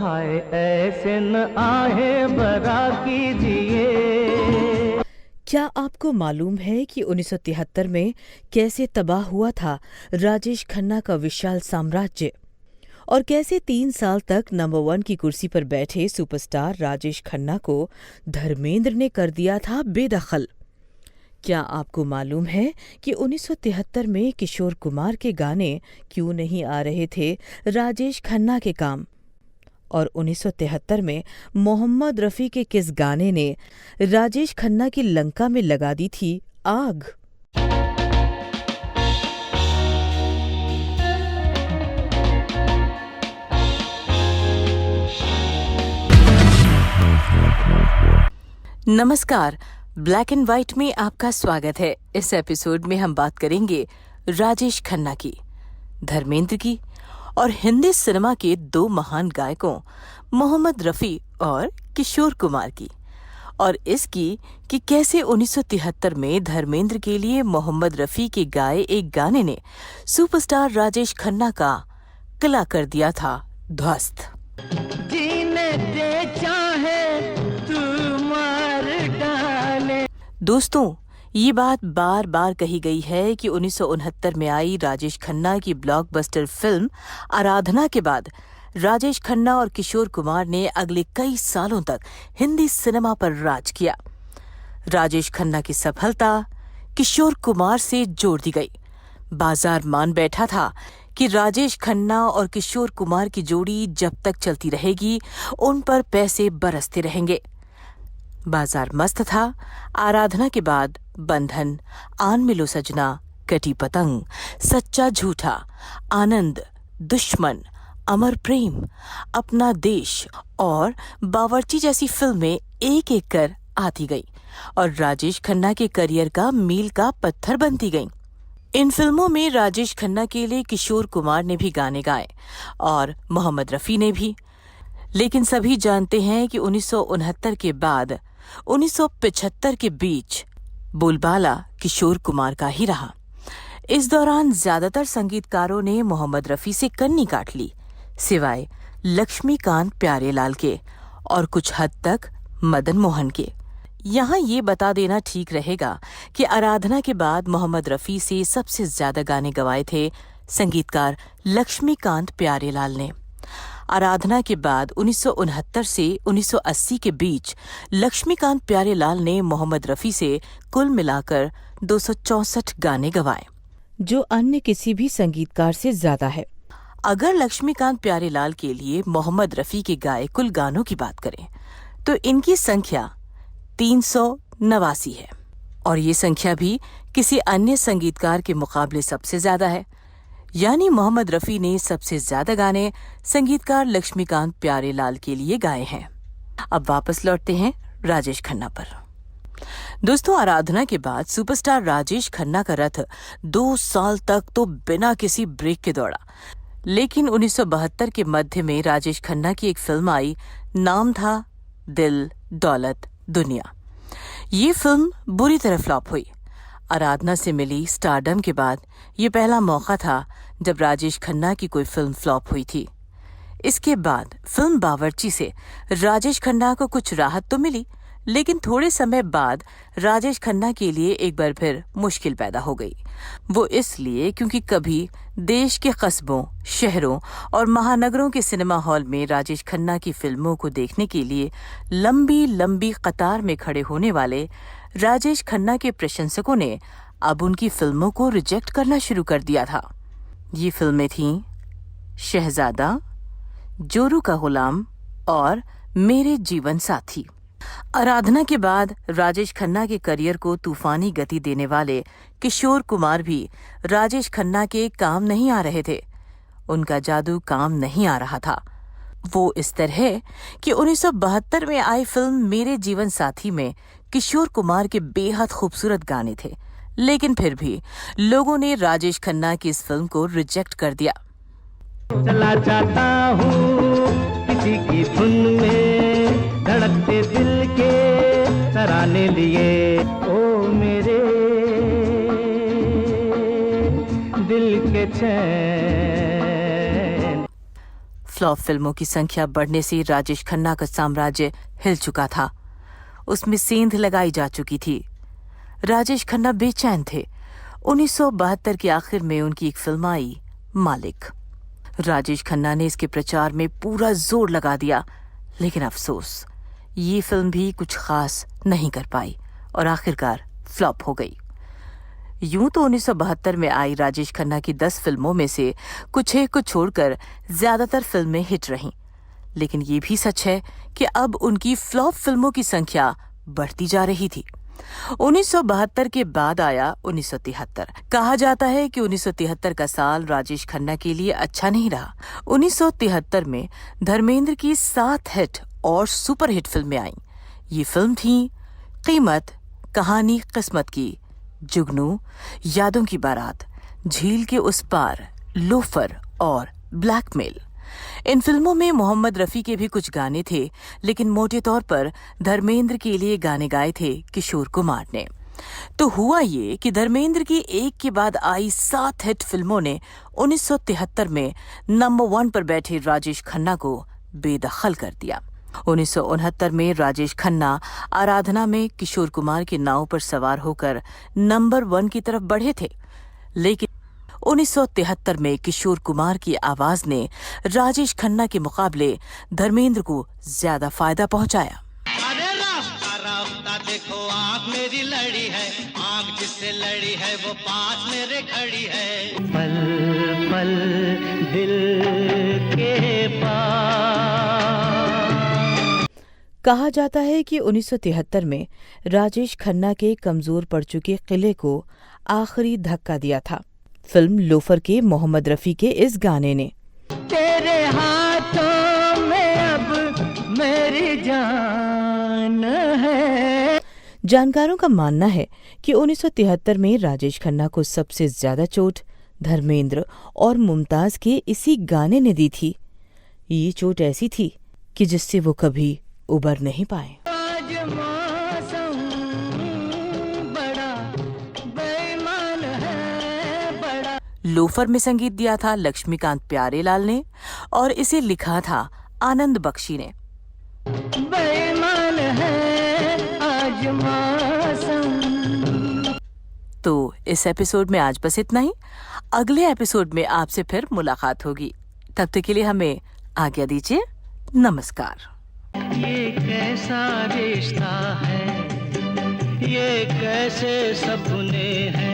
हाय ऐसे न आहे बरा कीजिए। क्या आपको मालूम है कि 1973 में कैसे तबाह हुआ था राजेश खन्ना का विशाल साम्राज्य और कैसे 3 साल तक नंबर 1 की कुर्सी पर बैठे सुपरस्टार राजेश खन्ना को धर्मेंद्र ने कर दिया था बेदखल। क्या आपको मालूम है कि 1973 में किशोर कुमार के गाने क्यों नहीं आ रहे थे राजेश खन्ना के काम? और 1973 में मोहम्मद रफ़ी के किस गाने ने राजेश खन्ना की लंका में लगा दी थी आग? नमस्कार, ब्लैक एंड व्हाइट में आपका स्वागत है। इस एपिसोड में हम बात करेंगे राजेश खन्ना की, धर्मेंद्र की और हिंदी सिनेमा के 2 महान गायकों मोहम्मद रफ़ी और किशोर कुमार की, और इसकी कि कैसे 1973 में धर्मेंद्र के लिए मोहम्मद रफ़ी के गाए एक गाने ने सुपरस्टार राजेश खन्ना का किला कर दिया था ध्वस्त। जीने दे चाहे तू मार डाले। दोस्तों, ये बात बार बार कही गई है कि 1969 में आई राजेश खन्ना की ब्लॉकबस्टर फिल्म आराधना के बाद राजेश खन्ना और किशोर कुमार ने अगले कई सालों तक हिंदी सिनेमा पर राज किया। राजेश खन्ना की सफलता किशोर कुमार से जोड़ दी गई। बाजार मान बैठा था कि राजेश खन्ना और किशोर कुमार की जोड़ी जब तक चलती रहेगी उन पर पैसे बरसते रहेंगे। बाजार मस्त था। आराधना के बाद बंधन, आन मिलो सजना, कटी पतंग, सच्चा झूठा, आनंद, दुश्मन, अमर प्रेम, अपना देश और बावर्ची जैसी फिल्में एक एक कर आती गई और राजेश खन्ना के करियर का मील का पत्थर बनती गईं। इन फिल्मों में राजेश खन्ना के लिए किशोर कुमार ने भी गाने गाए और मोहम्मद रफ़ी ने भी। लेकिन सभी जानते हैं कि 1969 के बाद 1975 के बीच बोलबाला किशोर कुमार का ही रहा। इस दौरान ज्यादातर संगीतकारों ने मोहम्मद रफ़ी से कन्नी काट ली, सिवाय लक्ष्मीकांत प्यारेलाल के और कुछ हद तक मदन मोहन के। यहाँ ये बता देना ठीक रहेगा कि आराधना के बाद मोहम्मद रफ़ी से सबसे ज्यादा गाने गवाए थे संगीतकार लक्ष्मीकांत प्यारेलाल ने। आराधना के बाद 1969 से 1980 के बीच लक्ष्मीकांत प्यारेलाल ने मोहम्मद रफ़ी से कुल मिलाकर 264 गाने गवाए, जो अन्य किसी भी संगीतकार से ज्यादा है। अगर लक्ष्मीकांत प्यारेलाल के लिए मोहम्मद रफ़ी के गाए कुल गानों की बात करें तो इनकी संख्या 389 है और ये संख्या भी किसी अन्य संगीतकार के मुकाबले सबसे ज्यादा है। यानी मोहम्मद रफ़ी ने सबसे ज्यादा गाने संगीतकार लक्ष्मीकांत प्यारेलाल के लिए गाए हैं। अब वापस लौटते हैं राजेश खन्ना पर। दोस्तों, आराधना के बाद सुपरस्टार राजेश खन्ना का रथ 2 साल तक तो बिना किसी ब्रेक के दौड़ा। लेकिन 1972 के मध्य में राजेश खन्ना की एक फिल्म आई, नाम था दिल दौलत दुनिया। ये फिल्म बुरी तरह फ्लॉप हुई। आराधना से मिली स्टारडम के बाद ये पहला मौका था जब राजेश खन्ना की कोई फिल्म फ्लॉप हुई थी। इसके बाद फिल्म बावर्ची से राजेश खन्ना को कुछ राहत तो मिली, लेकिन थोड़े समय बाद राजेश खन्ना के लिए एक बार फिर मुश्किल पैदा हो गई। वो इसलिए क्योंकि कभी देश के कस्बों, शहरों और महानगरों के सिनेमा हॉल में राजेश खन्ना की फिल्मों को देखने के लिए लंबी लंबी कतार में खड़े होने वाले राजेश खन्ना के प्रशंसकों ने अब उनकी फिल्मों को रिजेक्ट करना शुरू कर दिया था। ये फिल्में थीं शहजादा, जोरू का गुलाम और मेरे जीवन साथी। आराधना के बाद राजेश खन्ना के करियर को तूफानी गति देने वाले किशोर कुमार भी राजेश खन्ना के काम नहीं आ रहे थे। उनका जादू काम नहीं आ रहा था। वो इस तरह कि 1972 में आई फिल्म मेरे जीवन साथी में किशोर कुमार के बेहद खूबसूरत गाने थे, लेकिन फिर भी लोगों ने राजेश खन्ना की इस फिल्म को रिजेक्ट कर दिया। चला जाता हूँ किसी की धुन में, धड़कते दिल के तराने लिए, ओ मेरे दिल के चैन। फ्लॉप फिल्मों की संख्या बढ़ने से राजेश खन्ना का साम्राज्य हिल चुका था। उसमें सेंध लगाई जा चुकी थी। राजेश खन्ना बेचैन थे। 1972 के आखिर में उनकी एक फिल्म आई, मालिक। राजेश खन्ना ने इसके प्रचार में पूरा जोर लगा दिया, लेकिन अफसोस ये फिल्म भी कुछ खास नहीं कर पाई और आखिरकार फ्लॉप हो गई। यूं तो 1972 में आई राजेश खन्ना की 10 फिल्मों में से कुछ एक को छोड़कर ज्यादातर फिल्में हिट रहीं, लेकिन ये भी सच है कि अब उनकी फ्लॉप फिल्मों की संख्या बढ़ती जा रही थी। 1972 के बाद आया 1973। कहा जाता है कि 1973 का साल राजेश खन्ना के लिए अच्छा नहीं रहा। 1973 में धर्मेंद्र की 7 हिट और सुपरहिट फिल्में आईं। ये फिल्म थी कीमत, कहानी किस्मत की, जुगनू, यादों की बारात, झील के उस पार, लोफर और ब्लैकमेल। इन फिल्मों में मोहम्मद रफी के भी कुछ गाने थे, लेकिन मोटे तौर पर धर्मेंद्र के लिए गाने गाए थे किशोर कुमार ने। तो हुआ ये कि धर्मेंद्र की एक के बाद आई 7 हिट फिल्मों ने 1973 में नंबर 1 पर बैठे राजेश खन्ना को बेदखल कर दिया। 1969 में राजेश खन्ना आराधना में किशोर कुमार के नाव पर सवार होकर नंबर 1 की तरफ बढ़े थे, लेकिन 1973 में किशोर कुमार की आवाज ने राजेश खन्ना के मुकाबले धर्मेंद्र को ज्यादा फायदा पहुंचाया। अरे रास्ता रास्ता देखो, आँख मेरी लड़ी है, आँख जिससे लड़ी है वो पास मेरे खड़ी है। पल पल दिल के पास। कहा जाता है कि 1973 में राजेश खन्ना के कमजोर पड़ चुके किले को आखिरी धक्का दिया था फिल्म लोफर के मोहम्मद रफी के इस गाने ने। तेरे हाथों में अब मेरी जान है। जानकारों का मानना है कि 1973 में राजेश खन्ना को सबसे ज्यादा चोट धर्मेंद्र और मुमताज के इसी गाने ने दी थी। ये चोट ऐसी थी कि जिससे वो कभी उबर नहीं पाए। आज मौसम बड़ा बेईमान है, बड़ा। लोफर में संगीत दिया था लक्ष्मीकांत प्यारेलाल ने और इसे लिखा था आनंद बख्शी ने। बेईमान है आज मौसम। तो इस एपिसोड में आज बस इतना ही। अगले एपिसोड में आपसे फिर मुलाकात होगी। तब तक के लिए हमें आज्ञा दीजिए। नमस्कार। ये कैसा रिश्ता है, ये कैसे सपने हैं।